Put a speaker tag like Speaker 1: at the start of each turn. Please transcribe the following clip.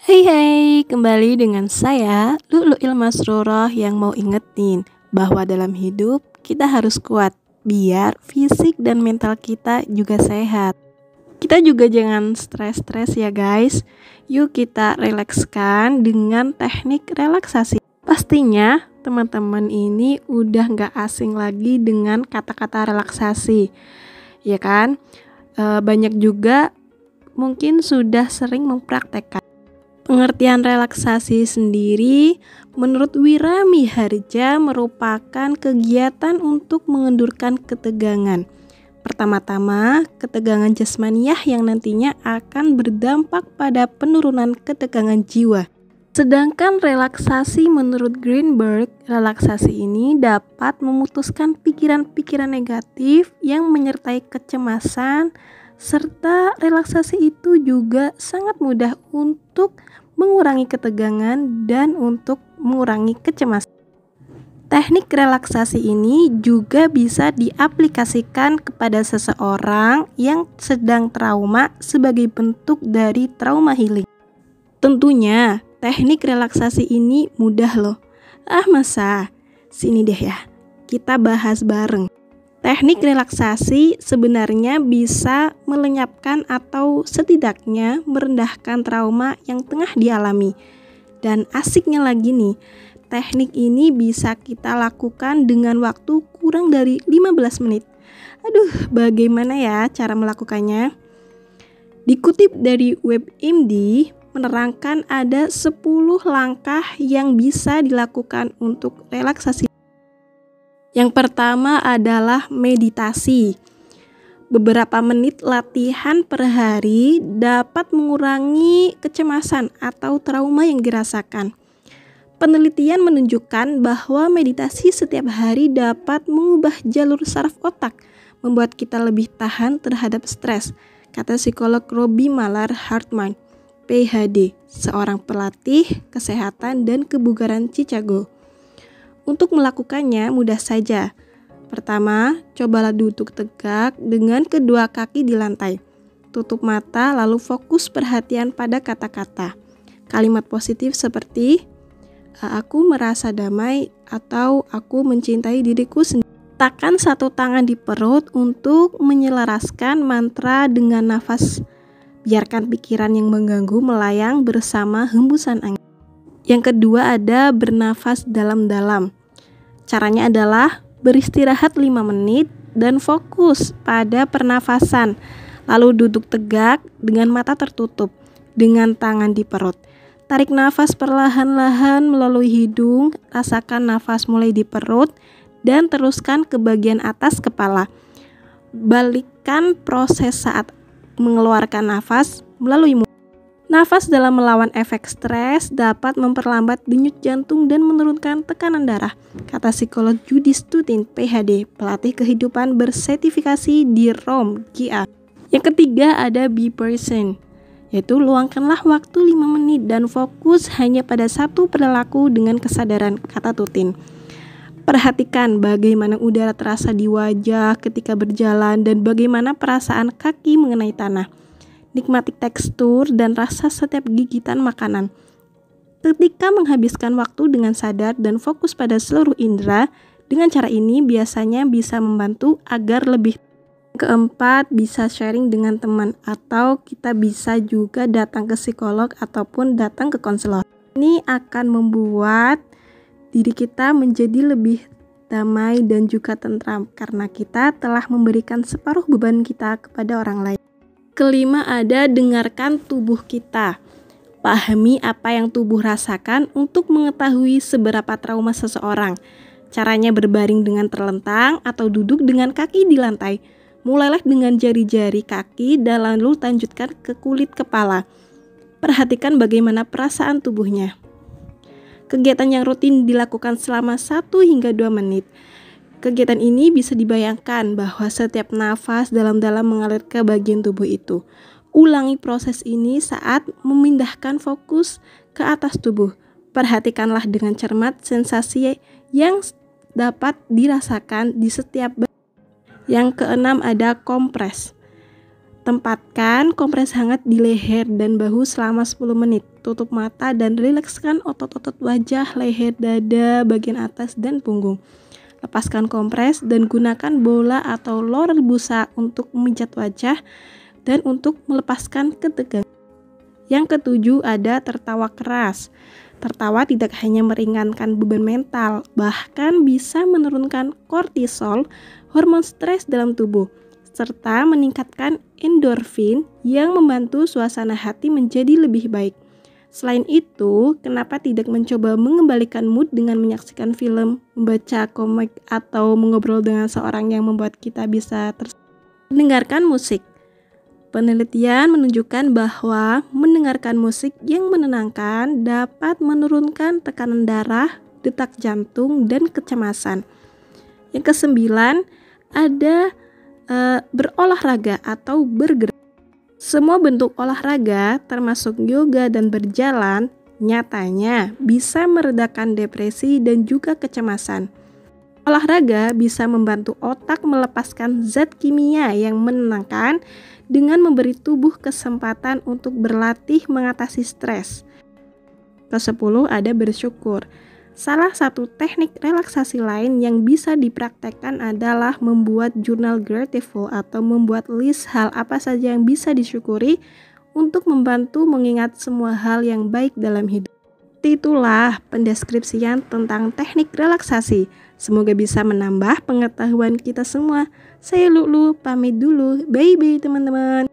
Speaker 1: Hai hai, kembali dengan saya Lulu Ilmasrurah yang mau ingetin bahwa dalam hidup kita harus kuat biar fisik dan mental kita juga sehat. Kita juga jangan stres-stres ya guys. Yuk kita relakskan dengan teknik relaksasi. Pastinya teman-teman ini udah gak asing lagi dengan kata-kata relaksasi, ya kan? Banyak juga mungkin sudah sering mempraktekkan. Pengertian relaksasi sendiri menurut Wira Miharja merupakan kegiatan untuk mengendurkan ketegangan. Pertama-tama, ketegangan jasmaniah yang nantinya akan berdampak pada penurunan ketegangan jiwa. Sedangkan relaksasi menurut Greenberg, relaksasi ini dapat memutuskan pikiran-pikiran negatif yang menyertai kecemasan, serta relaksasi itu juga sangat mudah untuk mengurangi ketegangan dan untuk mengurangi kecemasan. Teknik relaksasi ini juga bisa diaplikasikan kepada seseorang yang sedang trauma sebagai bentuk dari trauma healing. Tentunya, teknik relaksasi ini mudah loh. Masa? Sini deh ya, kita bahas bareng. Teknik relaksasi sebenarnya bisa melenyapkan atau setidaknya merendahkan trauma yang tengah dialami. Dan asiknya lagi nih, teknik ini bisa kita lakukan dengan waktu kurang dari 15 menit. Bagaimana ya cara melakukannya? Dikutip dari WebMD, menerangkan ada 10 langkah yang bisa dilakukan untuk relaksasi. Yang pertama adalah meditasi. Beberapa menit latihan per hari dapat mengurangi kecemasan atau trauma yang dirasakan. Penelitian menunjukkan bahwa meditasi setiap hari dapat mengubah jalur saraf otak, membuat kita lebih tahan terhadap stres, kata psikolog Robbie Mallar Hartman, PhD, seorang pelatih kesehatan dan kebugaran Chicago. Untuk melakukannya mudah saja. Pertama, cobalah duduk tegak dengan kedua kaki di lantai. Tutup mata lalu fokus perhatian pada kata-kata. Kalimat positif seperti aku merasa damai atau aku mencintai diriku sendiri. Letakkan satu tangan di perut untuk menyelaraskan mantra dengan nafas. Biarkan pikiran yang mengganggu melayang bersama hembusan angin. Yang kedua ada bernafas dalam-dalam. Caranya adalah beristirahat 5 menit dan fokus pada pernafasan. Lalu duduk tegak dengan mata tertutup, dengan tangan di perut. Tarik nafas perlahan-lahan melalui hidung, rasakan nafas mulai di perut dan teruskan ke bagian atas kepala. Balikkan proses saat mengeluarkan nafas melalui mulut. Nafas dalam melawan efek stres dapat memperlambat denyut jantung dan menurunkan tekanan darah, kata psikolog Judy Stutin, PhD, pelatih kehidupan bersertifikasi di Rome, GA. Yang ketiga ada be present, yaitu luangkanlah waktu 5 menit dan fokus hanya pada satu perilaku dengan kesadaran, kata Tutin. Perhatikan bagaimana udara terasa di wajah ketika berjalan dan bagaimana perasaan kaki mengenai tanah. Nikmati tekstur dan rasa setiap gigitan makanan. Ketika menghabiskan waktu dengan sadar dan fokus pada seluruh indera, dengan cara ini biasanya bisa membantu agar lebih. Keempat, bisa sharing dengan teman atau kita bisa juga datang ke psikolog ataupun datang ke konselor. Ini akan membuat diri kita menjadi lebih damai dan juga tentram karena kita telah memberikan separuh beban kita kepada orang lain. Kelima ada dengarkan tubuh kita. Pahami apa yang tubuh rasakan untuk mengetahui seberapa trauma seseorang. Caranya berbaring dengan terlentang atau duduk dengan kaki di lantai. Mulailah dengan jari-jari kaki dan lalu lanjutkan ke kulit kepala. Perhatikan bagaimana perasaan tubuhnya. Kegiatan yang rutin dilakukan selama 1 hingga 2 menit. Kegiatan ini bisa dibayangkan bahwa setiap nafas dalam-dalam mengalir ke bagian tubuh itu. Ulangi proses ini saat memindahkan fokus ke atas tubuh. Perhatikanlah dengan cermat sensasi yang dapat dirasakan di setiap bagian. Yang keenam ada kompres. Tempatkan kompres hangat di leher dan bahu selama 10 menit. Tutup mata dan rilekskan otot-otot wajah, leher, dada, bagian atas, dan punggung. Lepaskan kompres dan gunakan bola atau lor busa untuk memijat wajah dan untuk melepaskan ketegangan. Yang ketujuh ada tertawa keras. Tertawa tidak hanya meringankan beban mental, bahkan bisa menurunkan kortisol, hormon stres dalam tubuh, serta meningkatkan endorfin yang membantu suasana hati menjadi lebih baik. Selain itu, kenapa tidak mencoba mengembalikan mood dengan menyaksikan film, membaca komik, atau mengobrol dengan seorang yang membuat kita bisa mendengarkan musik? Penelitian menunjukkan bahwa mendengarkan musik yang menenangkan dapat menurunkan tekanan darah, detak jantung, dan kecemasan. Yang kesembilan, ada berolahraga atau bergerak. Semua bentuk olahraga, termasuk yoga dan berjalan, nyatanya bisa meredakan depresi dan juga kecemasan. Olahraga bisa membantu otak melepaskan zat kimia yang menenangkan dengan memberi tubuh kesempatan untuk berlatih mengatasi stres. Ke-10 ada bersyukur. Salah satu teknik relaksasi lain yang bisa dipraktekkan adalah membuat jurnal grateful atau membuat list hal apa saja yang bisa disyukuri untuk membantu mengingat semua hal yang baik dalam hidup. Itulah pendeskripsian tentang teknik relaksasi. Semoga bisa menambah pengetahuan kita semua. Saya Lulu, pamit dulu. Bye-bye teman-teman.